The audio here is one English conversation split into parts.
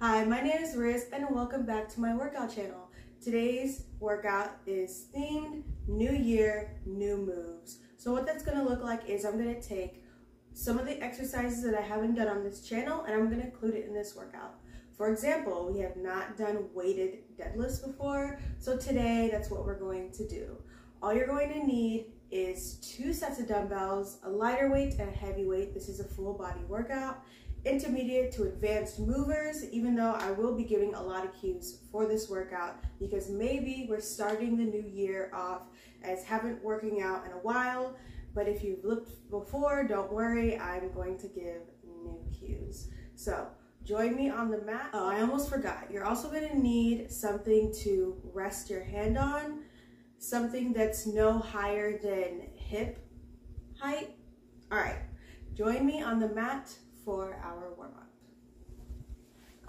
Hi, my name is Riz and welcome back to my workout channel. Today's workout is themed New Year, New Moves. So what that's going to look like is I'm going to take some of the exercises that I haven't done on this channel and I'm going to include it in this workout. For example, we have not done weighted deadlifts before, so today that's what we're going to do. All you're going to need is 2 sets of dumbbells, a lighter weight and a heavy weight. This is a full body workout. Intermediate to advanced movers, even though I will be giving a lot of cues for this workout because maybe we're starting the new year off as haven't working out in a while, but if you've looked before, don't worry, I'm going to give new cues. So join me on the mat. Oh, I almost forgot. You're also going to need something to rest your hand on, something that's no higher than hip height. All right, join me on the mat for our warm-up.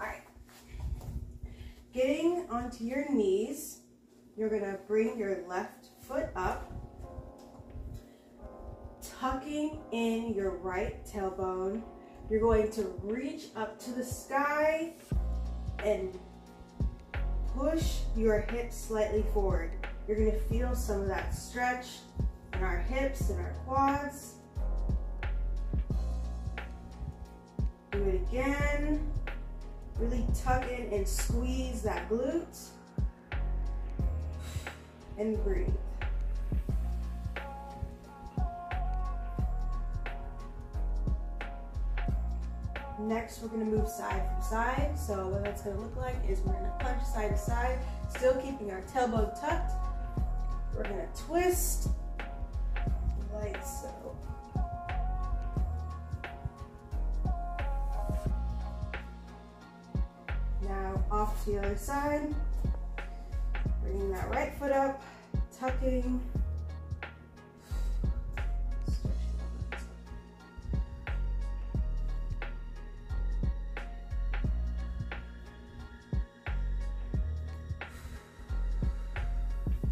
All right, getting onto your knees, you're gonna bring your left foot up, tucking in your right tailbone. You're going to reach up to the sky and push your hips slightly forward. You're gonna feel some of that stretch in our hips and our quads. Do it again. Really tuck in and squeeze that glute. And breathe. Next, we're going to move side from side. So what that's going to look like is we're going to punch side to side, still keeping our tailbone tucked. We're going to twist like so. Now off to the other side, bringing that right foot up, tucking,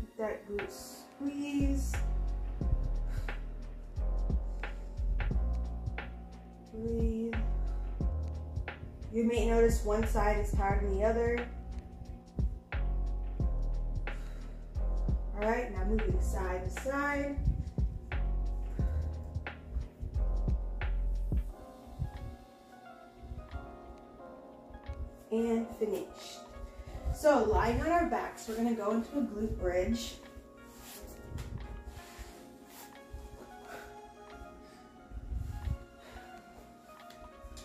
keep that glute squeeze, breathe. You may notice one side is tighter than the other. All right, now moving side to side. And finished. So lying on our backs, we're gonna go into a glute bridge.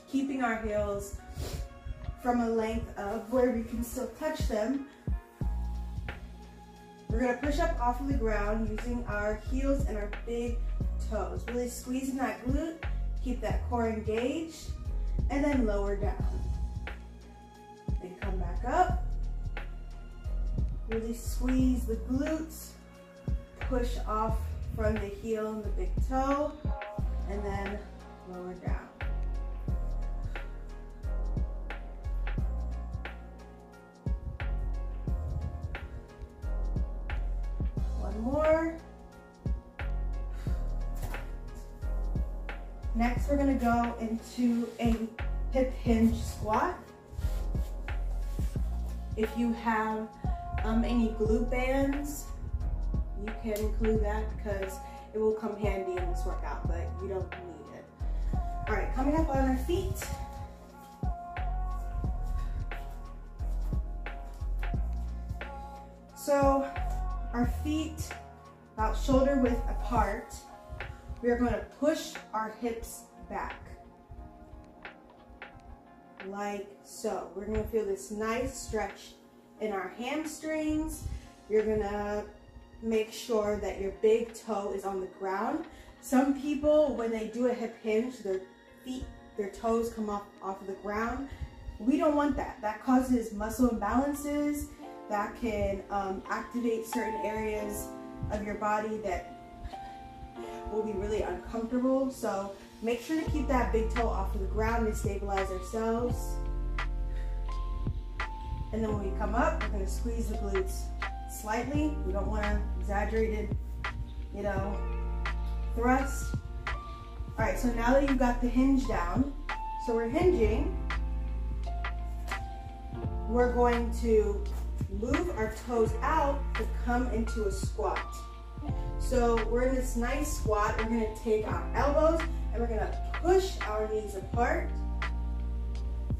Keeping our heels from a length of where we can still touch them. We're gonna push up off of the ground using our heels and our big toes. Really squeezing that glute, keep that core engaged, and then lower down. Then come back up. Really squeeze the glutes, push off from the heel and the big toe, and then lower down. More. Next, we're going to go into a hip hinge squat. If you have any glute bands, you can include that because it will come handy in this workout, but you don't need it. All right, coming up on our feet. So our feet about shoulder width apart. We are going to push our hips back like so. We're going to feel this nice stretch in our hamstrings. You're going to make sure that your big toe is on the ground. Some people, when they do a hip hinge, their feet, their toes come off of the ground. We don't want that. That causes muscle imbalances. That can activate certain areas of your body that will be really uncomfortable. So make sure to keep that big toe off of the ground to stabilize ourselves. And then when we come up, we're gonna squeeze the glutes slightly. We don't want an exaggerated, thrust. All right, so now that you've got the hinge down, so we're hinging, we're going to move our toes out to come into a squat. So we're in this nice squat. We're going to take our elbows and we're going to push our knees apart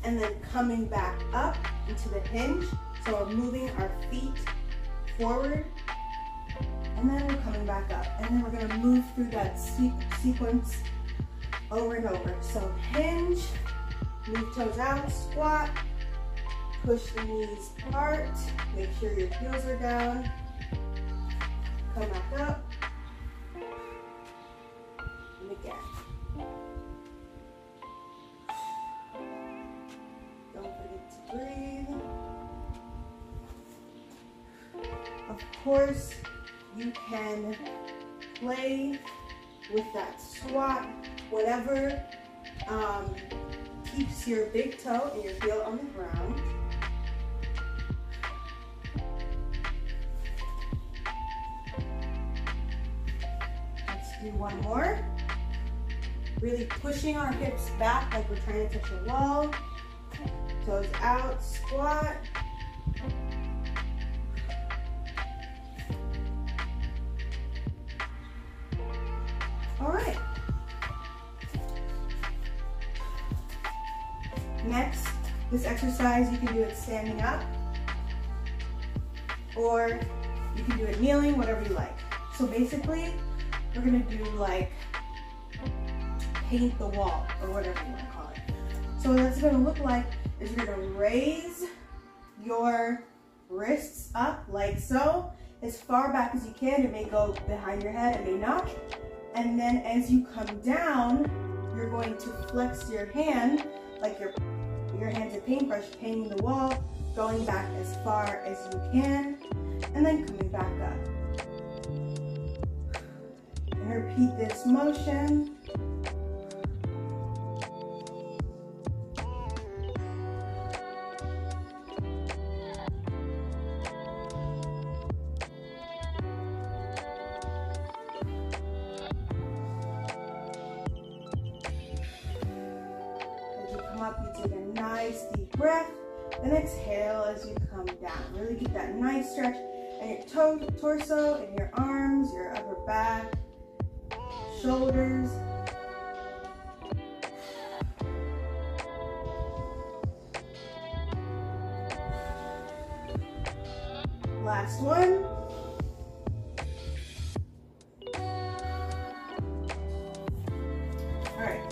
and then coming back up into the hinge. So we're moving our feet forward and then we're coming back up. And then we're going to move through that sequence over and over. So hinge, move toes out, squat, push the knees apart, make sure your heels are down, come back up, and again. Don't forget to breathe. Of course, you can play with that squat, whatever keeps your big toe and your heel on the ground. Let's do one more. Really pushing our hips back like we're trying to touch a wall. Toes out, squat. All right. Next, this exercise, you can do it standing up, or you can do it kneeling, whatever you like. So basically, we're gonna do like paint the wall, or whatever you wanna call it. So what that's gonna look like is you're gonna raise your wrists up like so, as far back as you can. It may go behind your head, it may not. And then as you come down, you're going to flex your hand, like your hand's a paintbrush, painting the wall, going back as far as you can, and then coming back up. And repeat this motion. Up, you take a nice deep breath and exhale as you come down. Really get that nice stretch in your torso, in your arms, your upper back, shoulders. Last one. All right.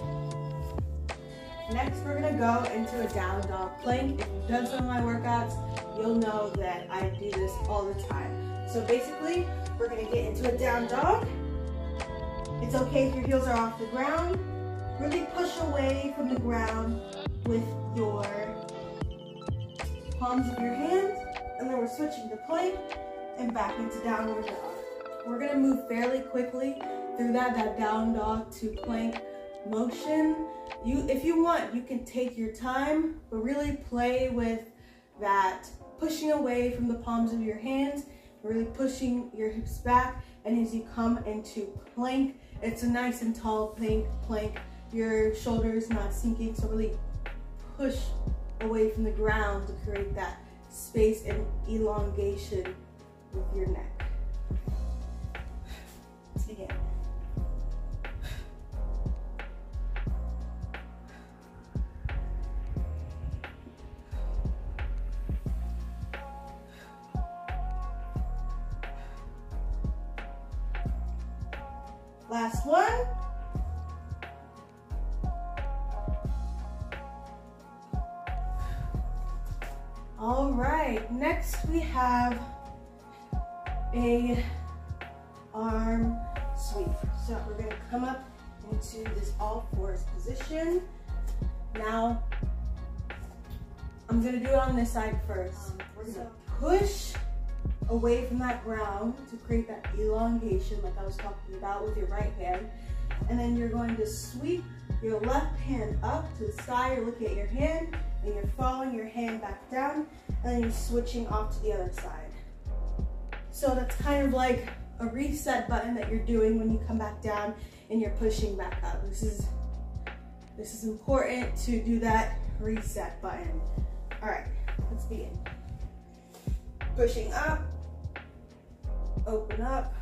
Next, we're gonna go into a down dog plank. If you've done some of my workouts, you'll know that I do this all the time. So basically, we're gonna get into a down dog. It's okay if your heels are off the ground. Really push away from the ground with your palms of your hands, and then we're switching to plank and back into downward dog. We're gonna move fairly quickly through that down dog to plank motion. If you want, you can take your time, but really play with that pushing away from the palms of your hands, really pushing your hips back, and as you come into plank, it's a nice and tall plank. Your shoulders not sinking, so really push away from the ground to create that space and elongation with your neck. Again. Last one. All right, next we have a arm sweep. So we're gonna come up into this all fours position. Now, I'm gonna do it on this side first. We're gonna push away from that ground to create that elongation like I was talking about with your right hand. And then you're going to sweep your left hand up to the sky. You're looking at your hand and you're following your hand back down, and then you're switching off to the other side. So that's kind of like a reset button that you're doing when you come back down and you're pushing back up. This is important to do that reset button. All right, let's let's begin. Pushing up, open up.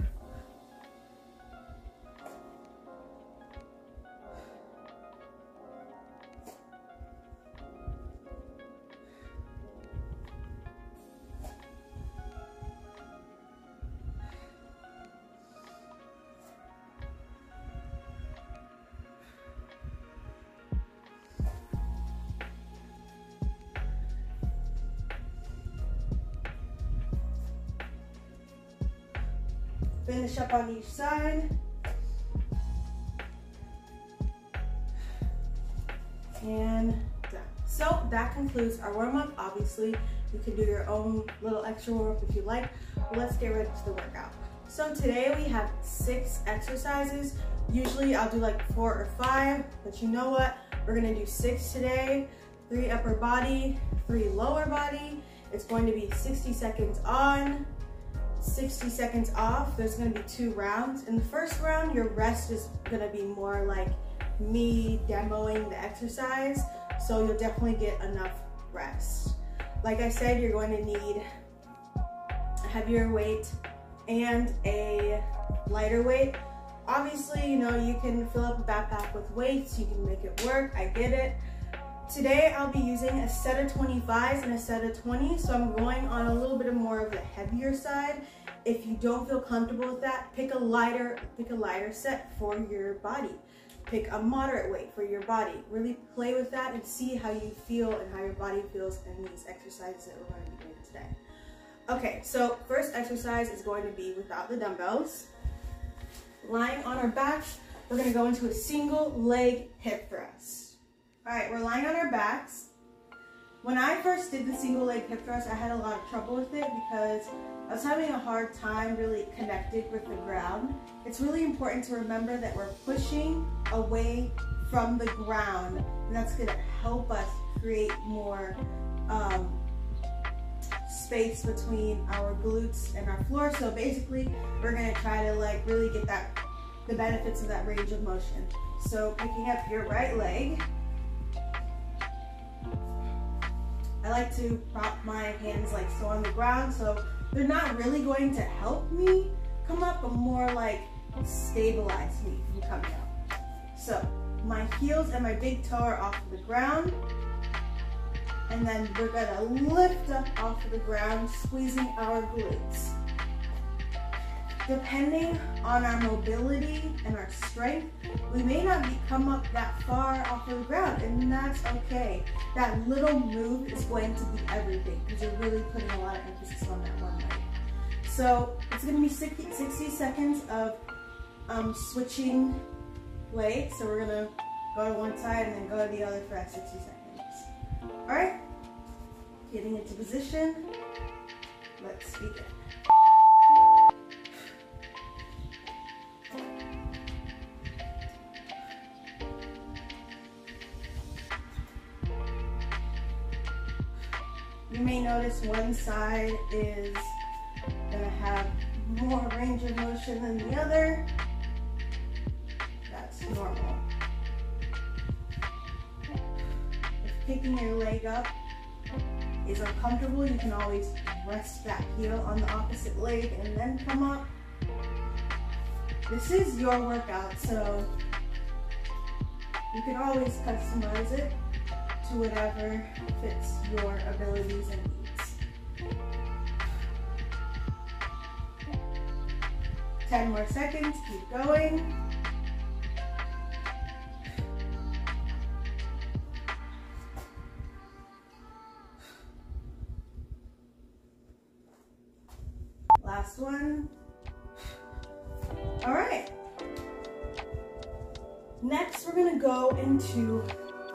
Finish up on each side. And done. So that concludes our warm-up. Obviously, you can do your own little extra warm-up if you like, but let's get ready to the workout. So today we have 6 exercises. Usually I'll do like 4 or 5, but you know what? We're gonna do 6 today. 3 upper body, 3 lower body. It's going to be 60 seconds on, 60 seconds off. There's gonna be 2 rounds. In the first round, your rest is gonna be more like me demoing the exercise, so you'll definitely get enough rest. Like I said, you're going to need a heavier weight and a lighter weight. Obviously, you know, you can fill up a backpack with weights, you can make it work, I get it. Today I'll be using a set of 25s and a set of 20s, so I'm going on a little bit more of the heavier side. If you don't feel comfortable with that, pick a lighter set for your body. Pick a moderate weight for your body. Really play with that and see how you feel and how your body feels in these exercises that we're going to be doing today. Okay, so first exercise is going to be without the dumbbells. Lying on our backs, we're going to go into a single leg hip thrust. All right, we're lying on our backs. When I first did the single leg hip thrust, I had a lot of trouble with it because I was having a hard time really connecting with the ground. It's really important to remember that we're pushing away from the ground, and that's gonna help us create more space between our glutes and our floor. So basically, we're gonna try to like really get the benefits of that range of motion. So picking up your right leg, I like to prop my hands like so on the ground, so they're not really going to help me come up, but more like stabilize me from coming up. So my heels and my big toe are off of the ground, and then we're gonna lift up off of the ground, squeezing our glutes. Depending on our mobility and our strength, we may not come up that far off of the ground, and that's okay. That little move is going to be everything because you're really putting a lot of emphasis on that one leg. So it's going to be 60 seconds of switching legs. So we're going to go to one side and then go to the other for 60 seconds. All right, getting into position. Let's begin. You may notice one side is gonna have more range of motion than the other. That's normal. If picking your leg up is uncomfortable, you can always rest that heel on the opposite leg and then come up. This is your workout, so you can always customize it to whatever fits your abilities and needs. 10 more seconds, keep going. Last one. All right. Next, we're gonna go into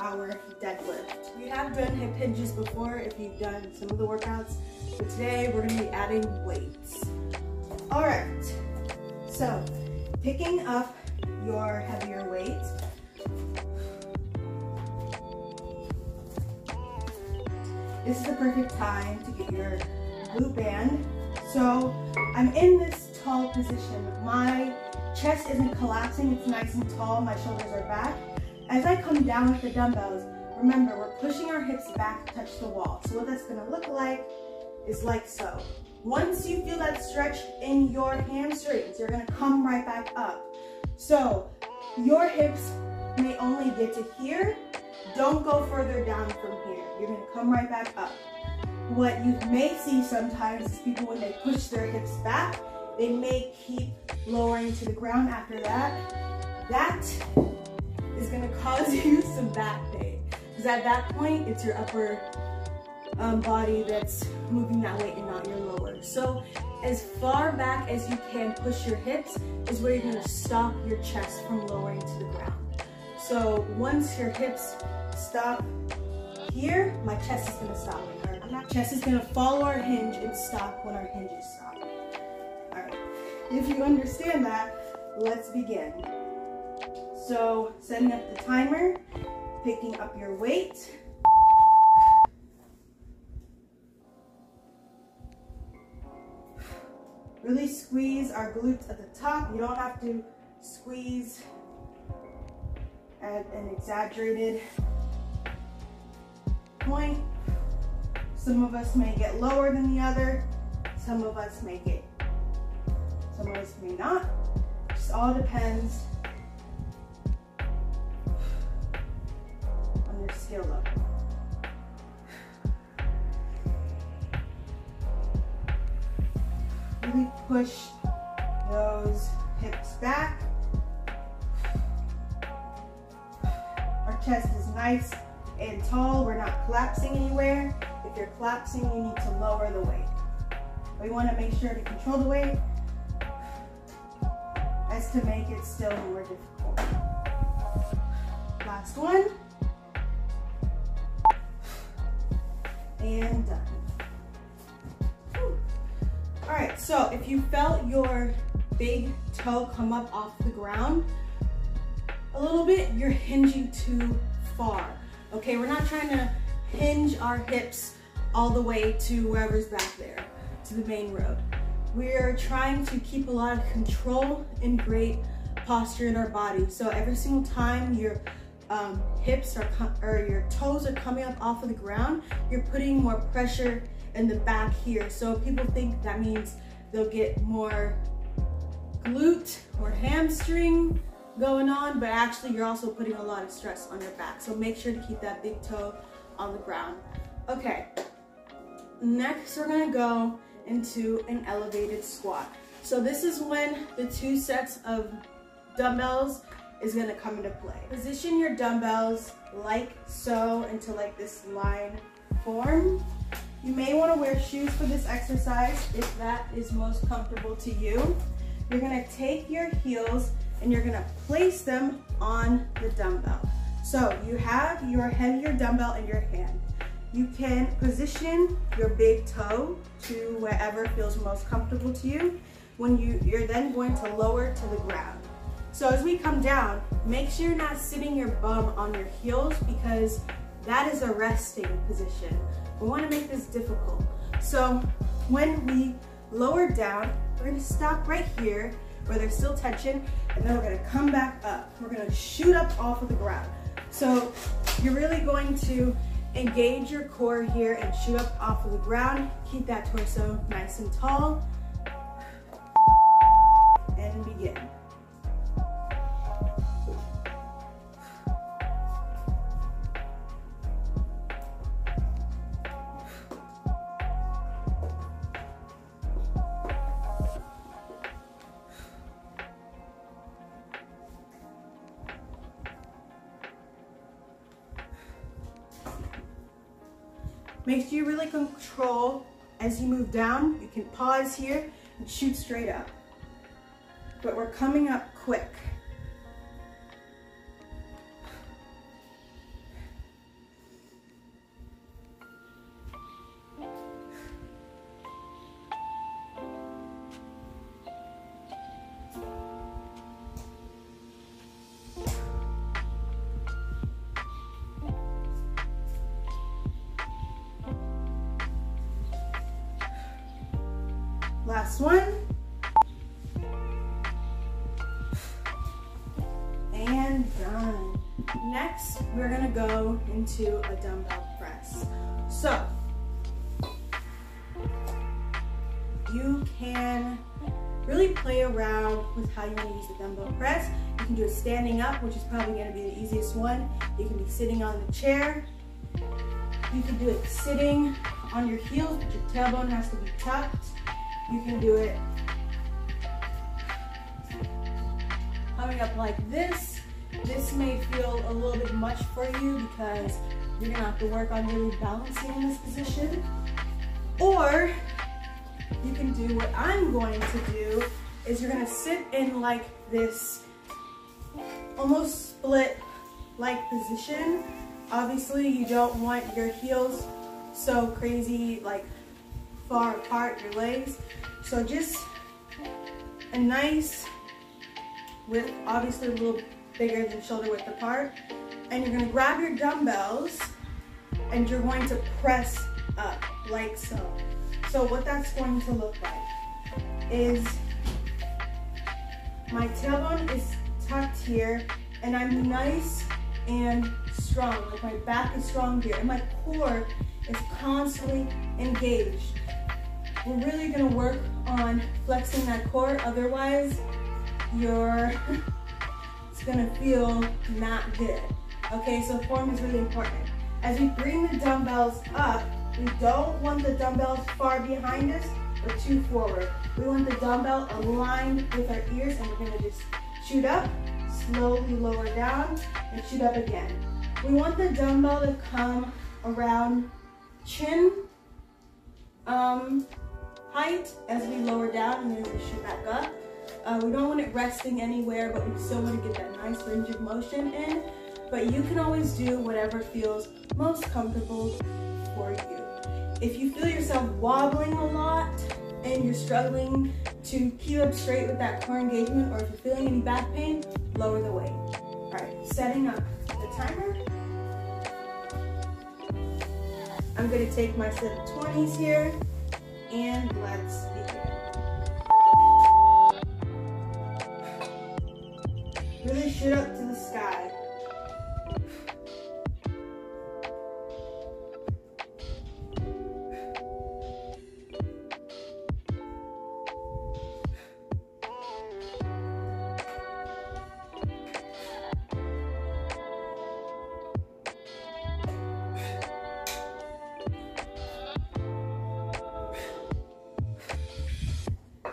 our deadlift. We have done hip hinges before if you've done some of the workouts, but today we're gonna be adding weights. All right, so picking up your heavier weight, this is the perfect time to get your glute band. So I'm in this tall position. My chest isn't collapsing, it's nice and tall, my shoulders are back. As I come down with the dumbbells, remember, we're pushing our hips back to touch the wall. So what that's gonna look like is like so. Once you feel that stretch in your hamstrings, you're gonna come right back up. So your hips may only get to here. Don't go further down from here. You're gonna come right back up. What you may see sometimes is people, when they push their hips back, they may keep lowering to the ground after that. That is gonna cause you some back pain. Because at that point, it's your upper body that's moving that weight and not your lower. So as far back as you can push your hips is where you're gonna stop your chest from lowering to the ground. So once your hips stop here, my chest is gonna stop. Our chest is gonna follow our hinge and stop when our hinges stop. All right, if you understand that, let's begin. So setting up the timer, picking up your weight. Really squeeze our glutes at the top. You don't have to squeeze at an exaggerated point. Some of us may get lower than the other. Some of us may not. Just all depends on your skill level. Really push those hips back. Our chest is nice and tall. We're not collapsing anywhere. If you're collapsing, you need to lower the weight. We want to make sure to control the weight as to make it still more difficult. Last one. And done. All right, so if you felt your big toe come up off the ground a little bit, you're hinging too far. Okay, we're not trying to hinge our hips all the way to wherever's back there, to the main road. We're trying to keep a lot of control and great posture in our body. So every single time your hips or your toes are coming up off of the ground, you're putting more pressure in the back here. So people think that means they'll get more glute or hamstring going on, but actually you're also putting a lot of stress on your back. So make sure to keep that big toe on the ground. Okay, next we're gonna go into an elevated squat. So this is when the 2 sets of dumbbells is gonna come into play. Position your dumbbells like so into like this line form. You may want to wear shoes for this exercise if that is most comfortable to you. You're gonna take your heels and you're gonna place them on the dumbbell. So you have your heavier dumbbell in your hand. You can position your big toe to wherever feels most comfortable to you. When you're then going to lower to the ground. So as we come down, make sure you're not sitting your bum on your heels because that is a resting position. We want to make this difficult. So when we lower down, we're going to stop right here where there's still tension, and then we're going to come back up. We're going to shoot up off of the ground. So you're really going to engage your core here and shoot up off of the ground. Keep that torso nice and tall. And begin. Make sure you really control as you move down. You can pause here and shoot straight up. But we're coming up quick. Last one. And done. Next, we're gonna go into a dumbbell press. So, you can really play around with how you want to use the dumbbell press. You can do it standing up, which is probably going to be the easiest one. You can be sitting on the chair. You can do it sitting on your heels, but your tailbone has to be tucked. You can do it coming up like this. This may feel a little bit much for you because you're going to have to work on really balancing in this position. Or you can do what I'm going to do, is you're going to sit in like this almost split like position. Obviously you don't want your heels so crazy like far apart, your legs. So just a nice width, obviously a little bigger than shoulder width apart. And you're going to grab your dumbbells and you're going to press up like so. So what that's going to look like is my tailbone is tucked here and I'm nice and strong, like my back is strong here and my core is constantly engaged. We're really gonna work on flexing that core, otherwise it's gonna feel not good. Okay, so form is really important. As we bring the dumbbells up, we don't want the dumbbells far behind us or too forward. We want the dumbbell aligned with our ears and we're gonna just shoot up, slowly lower down, and shoot up again. We want the dumbbell to come around chin height as we lower down and then we shoot back up. We don't want it resting anywhere, but we still want to get that nice range of motion in. But you can always do whatever feels most comfortable for you. If you feel yourself wobbling a lot and you're struggling to keep up straight with that core engagement, or if you're feeling any back pain, lower the weight. All right, setting up the timer. I'm gonna take my set of 20s here, and let's begin. Really shoot up to the sky.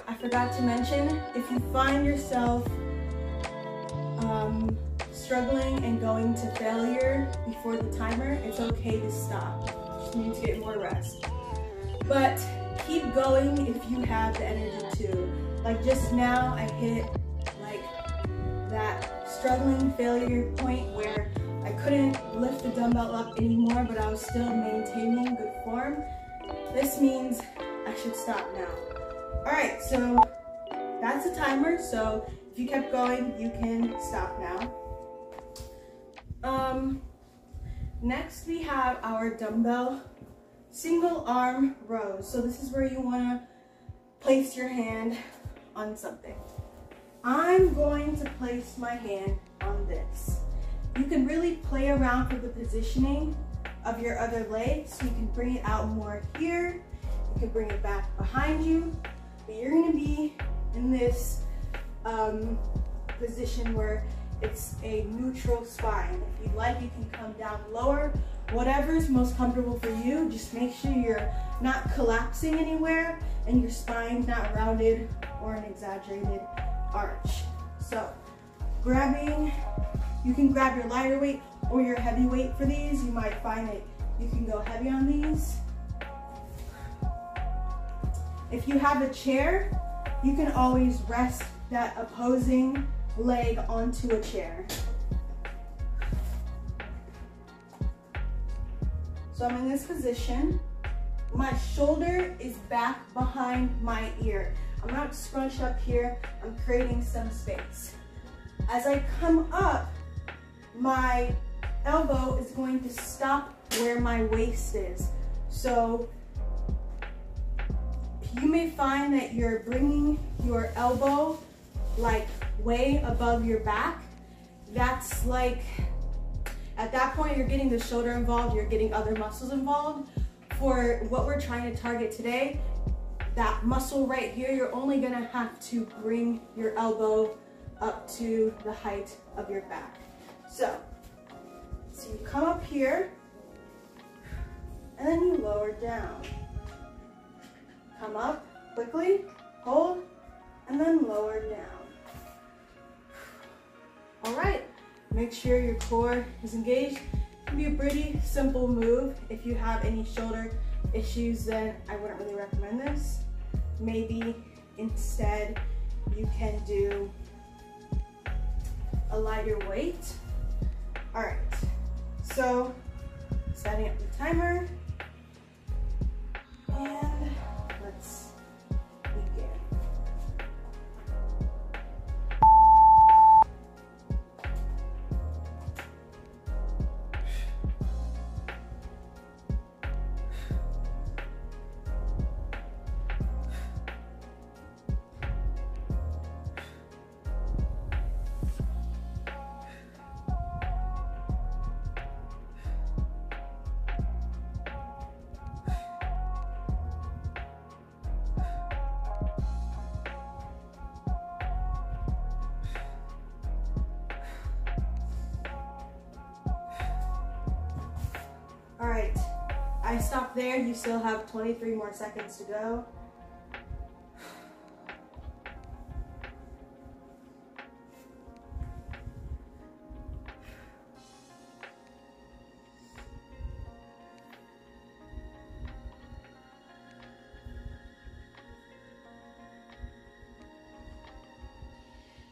I forgot to mention, if you find yourself struggling and going to failure before the timer, it's okay to stop. You just need to get more rest. But keep going if you have the energy to. Like just now, I hit like that struggling failure point where I couldn't lift the dumbbell up anymore, but I was still maintaining good form. This means I should stop now. All right, so that's the timer. So if you kept going, you can stop now. Next we have our dumbbell single arm rows. So this is where you wanna place your hand on something. I'm going to place my hand on this. You can really play around for the positioning of your other leg. So you can bring it out more here. You can bring it back behind you. But you're gonna be in this position where it's a neutral spine. If you'd like, you can come down lower. Whatever's most comfortable for you, just make sure you're not collapsing anywhere and your spine's not rounded or an exaggerated arch. So, you can grab your lighter weight or your heavy weight for these. You might find that you can go heavy on these. If you have a chair, you can always rest that opposing leg onto a chair. So I'm in this position. My shoulder is back behind my ear. I'm not scrunched up here. I'm creating some space. As I come up, my elbow is going to stop where my waist is. So you may find that you're bringing your elbow like way above your back. That's like At that point, you're getting the shoulder involved, you're getting other muscles involved. For what we're trying to target today, that muscle right here, you're only gonna have to bring your elbow up to the height of your back. So you come up here, and then you lower down. Come up quickly, hold, and then lower down. All right, make sure your core is engaged. It can be a pretty simple move. If you have any shoulder issues, then I wouldn't really recommend this. Maybe instead you can do a lighter weight. All right, so setting up the timer, and let's begin. All right, I stopped there. You still have 23 more seconds to go.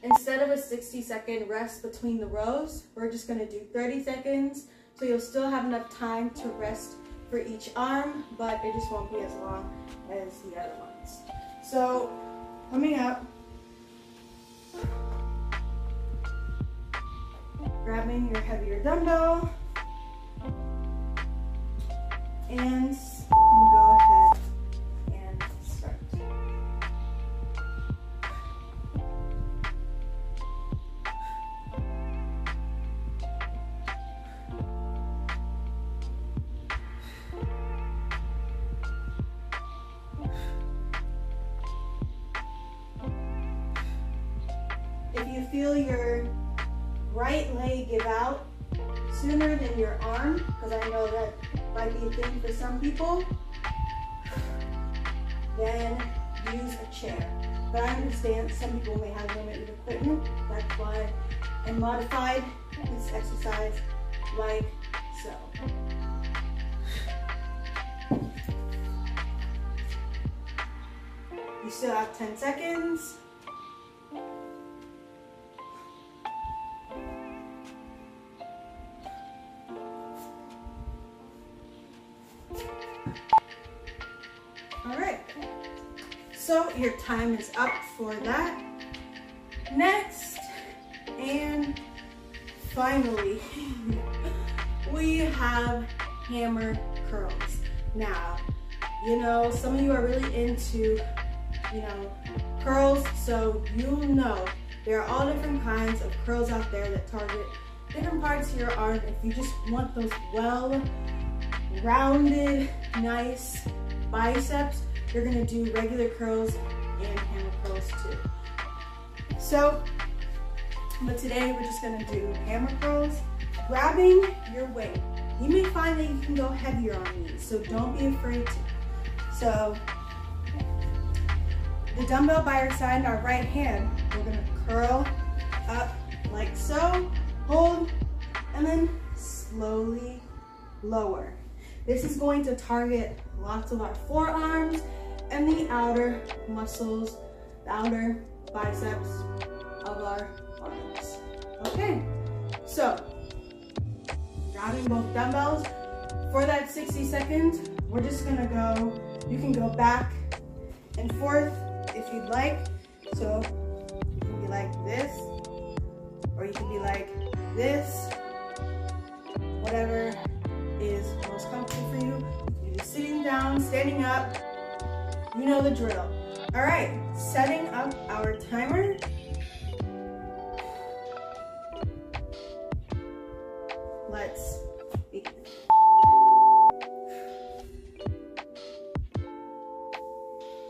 Instead of a 60-second rest between the rows, we're just gonna do 30 seconds. So you'll still have enough time to rest for each arm, but it just won't be as long as the other ones. So coming up, grabbing your heavier dumbbell, and you can go ahead and start. If you feel your right leg give out sooner than your arm, because I know that might be a thing for some people, then use a chair. But I understand some people may have limited equipment. That's why I modified this exercise like so. You still have 10 seconds. All right, so your time is up for that. Next, and finally, we have hammer curls. Now, you know, some of you are really into, curls, so you know there are all different kinds of curls out there that target different parts of your arm. If you just want those well-rounded, nice biceps, you're gonna do regular curls and hammer curls too. So, but today we're just gonna do hammer curls, grabbing your weight. You may find that you can go heavier on these, so don't be afraid to. So, the dumbbell by our side and our right hand, we're gonna curl up like so, hold, and then slowly lower. This is going to target lots of our forearms and the outer muscles, the outer biceps of our arms. Okay, so grabbing both dumbbells. For that 60 seconds, we're just gonna go, you can go back and forth if you'd like. So you can be like this, or you can be like this, whatever is most comfortable for you. You're just sitting down, standing up, you know the drill. All right, setting up our timer. Let's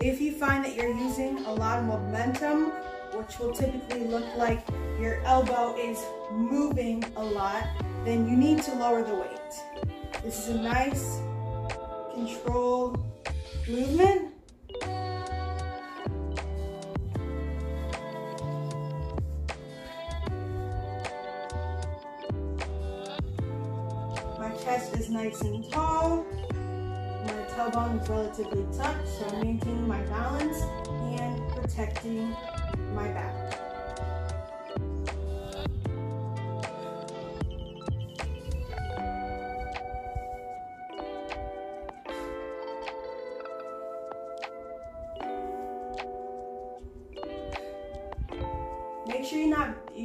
If you find that you're using a lot of momentum, which will typically look like your elbow is moving a lot, then you need to lower the weight. This is a nice controlled movement. My chest is nice and tall. My tailbone is relatively tucked, so I'm maintaining my balance and protecting my back.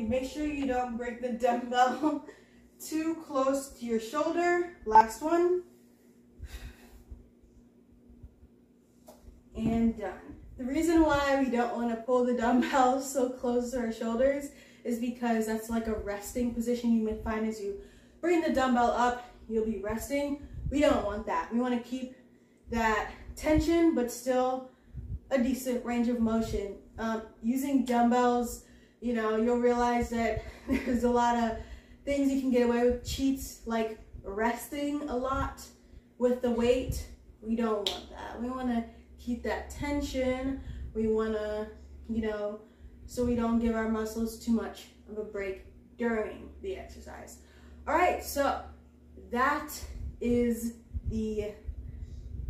Make sure you don't break the dumbbell too close to your shoulder. Last one. And done. The reason why we don't want to pull the dumbbell so close to our shoulders is because that's like a resting position you may find as you bring the dumbbell up, you'll be resting. We don't want that. We want to keep that tension, but still a decent range of motion. Using dumbbells, you know, you'll realize that there's a lot of things you can get away with, cheats like resting a lot with the weight. We don't want that. We want to keep that tension. We want to, you know, so we don't give our muscles too much of a break during the exercise. All right, so that is the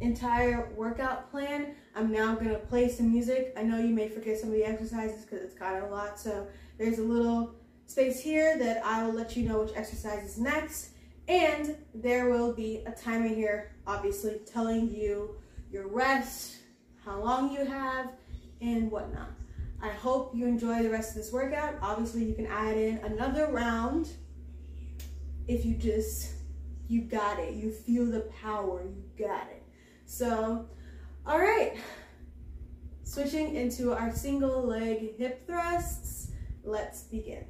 entire workout plan. I'm now going to play some music. I know you may forget some of the exercises because it's kind of a lot, so there's a little space here that I will let you know which exercise is next, and there will be a timer here, obviously telling you your rest, how long you have, and whatnot. I hope you enjoy the rest of this workout. Obviously, you can add in another round if you got it. You feel the power, you got it. So, all right, switching into our single leg hip thrusts, let's begin.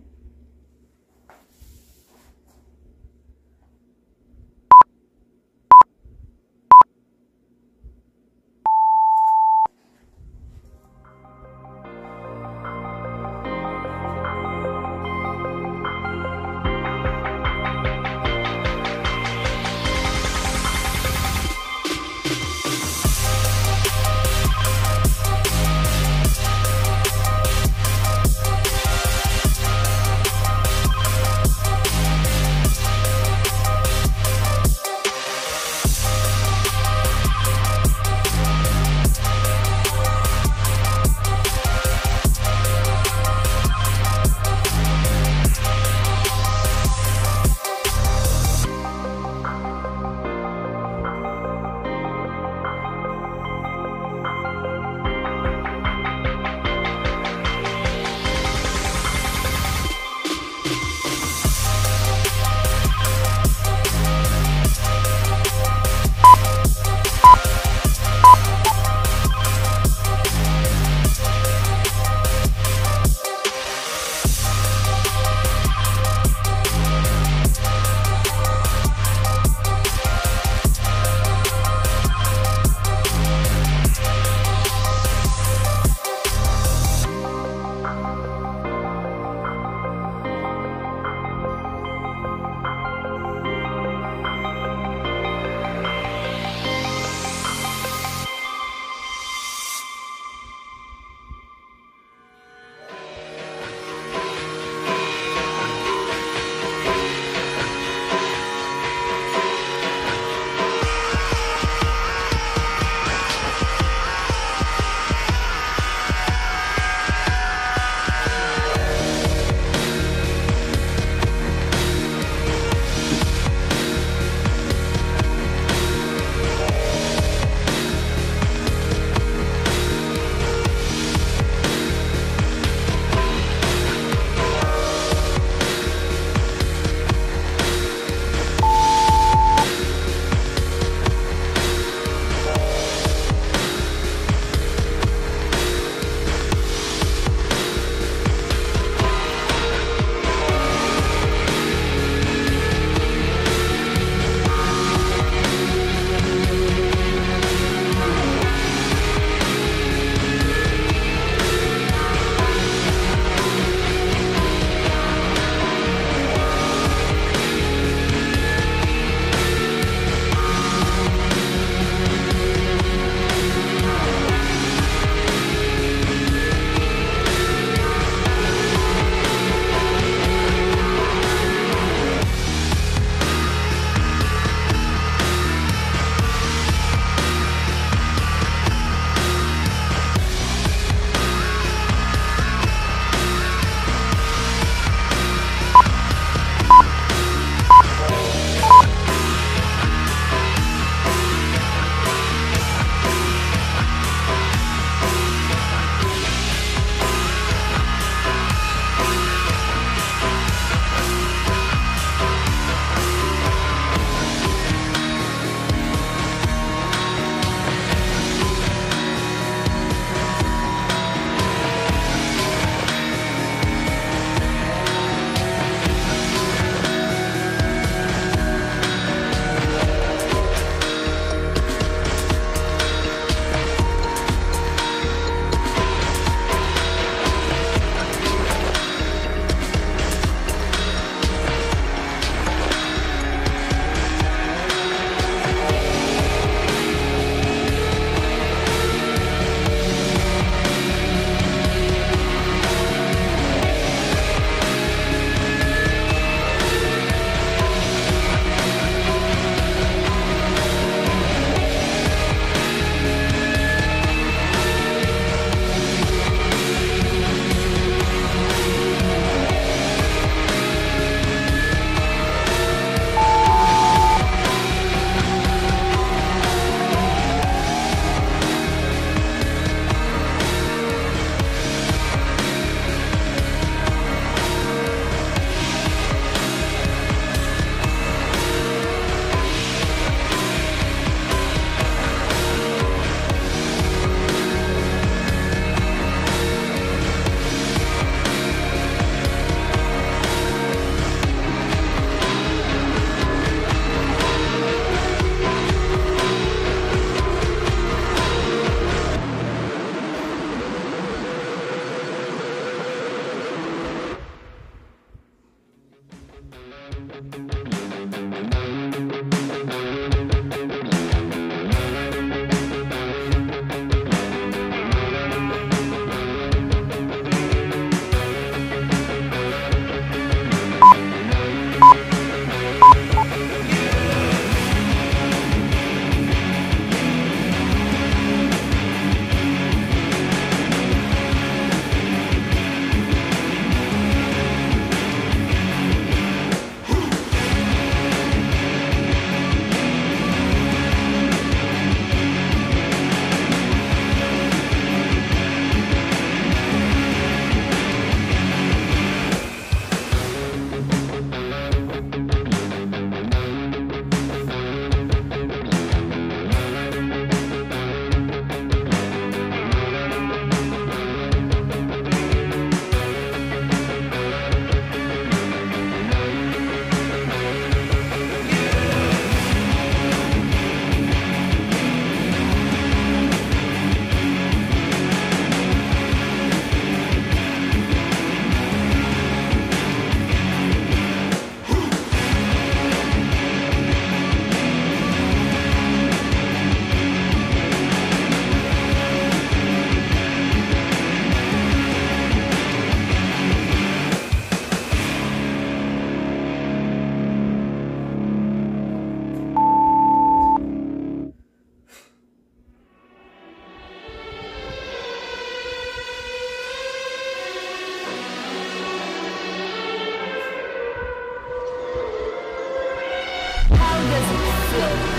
flow.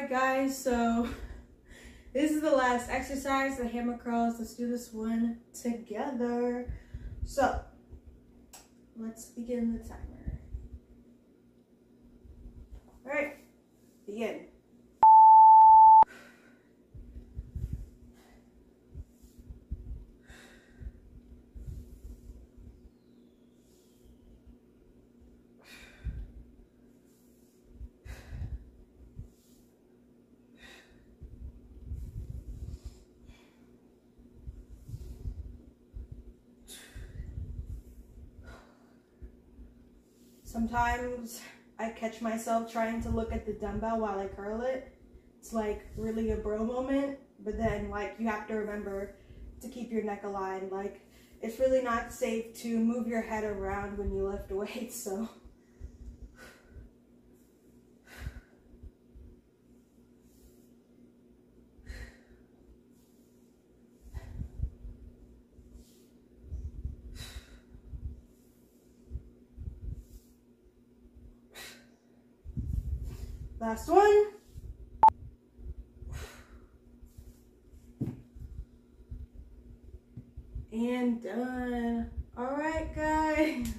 Guys, so this is the last exercise, the hammer crawls. Let's do this one together. So let's begin the timer. All right, begin. Sometimes I catch myself trying to look at the dumbbell while I curl it. It's like really a bro moment, but then like you have to remember to keep your neck aligned. Like it's really not safe to move your head around when you lift weights, so. Last one. done. All right, guys.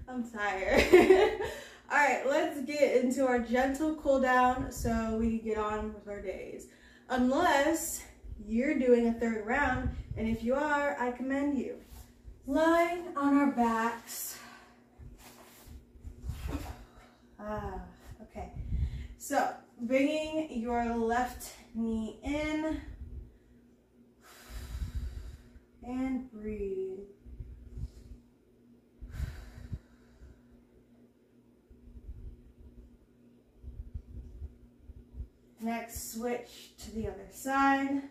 I'm tired. All right, let's get into our gentle cool down so we can get on with our days. Unless you're doing a third round, and if you are, I commend you. Lying on our backs. Okay. So, bringing your left knee in and breathe. Next, switch to the other side.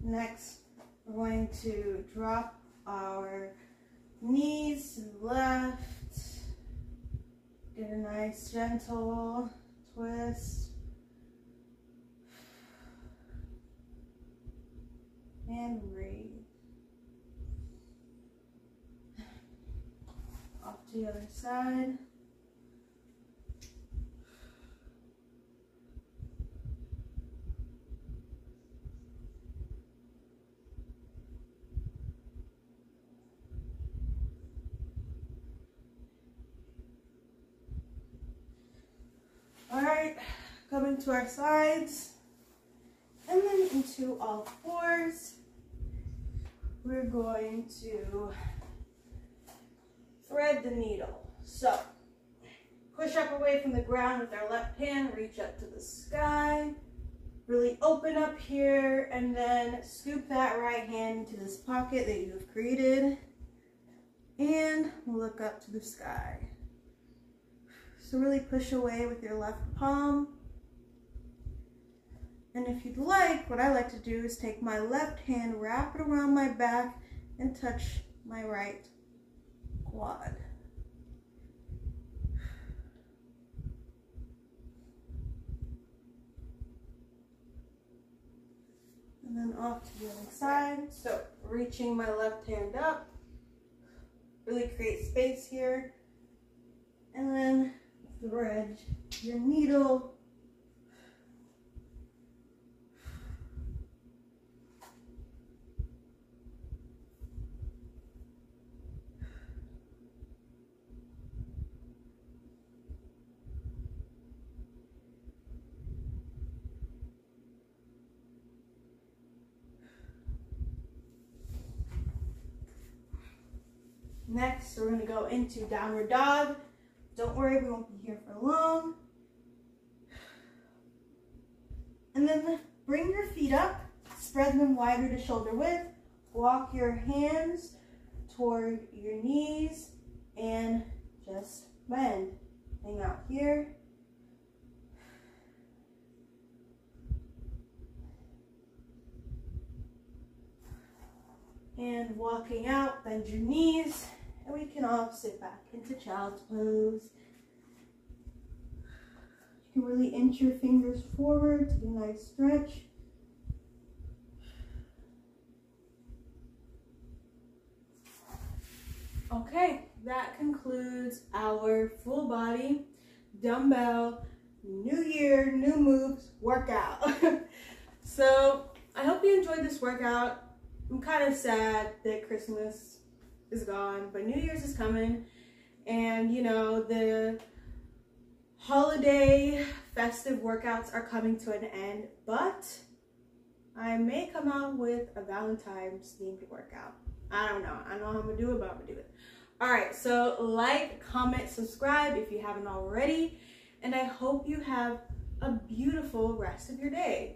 Next, we're going to drop our knees to the left. Get a nice gentle twist. And breathe. Off to the other side. Alright, coming to our sides, and then into all fours. We're going to thread the needle. So, push up away from the ground with our left hand, reach up to the sky. Really open up here, and then scoop that right hand into this pocket that you have created, and look up to the sky. So really push away with your left palm. And if you'd like, what I like to do is take my left hand, wrap it around my back, and touch my right quad. And then off to the other side. So reaching my left hand up, really create space here. And then thread your needle. Next, we're going to go into downward dog. Don't worry, we won't be here for long. And then bring your feet up, spread them wider to shoulder width, walk your hands toward your knees, and just bend. Hang out here. And walking out, bend your knees. And we can all sit back into child's pose. You can really inch your fingers forward to a nice stretch. Okay, that concludes our full body dumbbell New Year, New Moves workout. So I hope you enjoyed this workout. I'm kind of sad that Christmas is gone, but New Year's is coming, and you know, the holiday festive workouts are coming to an end, but I may come out with a Valentine's themed workout. I don't know how I'm gonna do it, but I'm gonna do it. All right, so like, comment, subscribe if you haven't already, and I hope you have a beautiful rest of your day.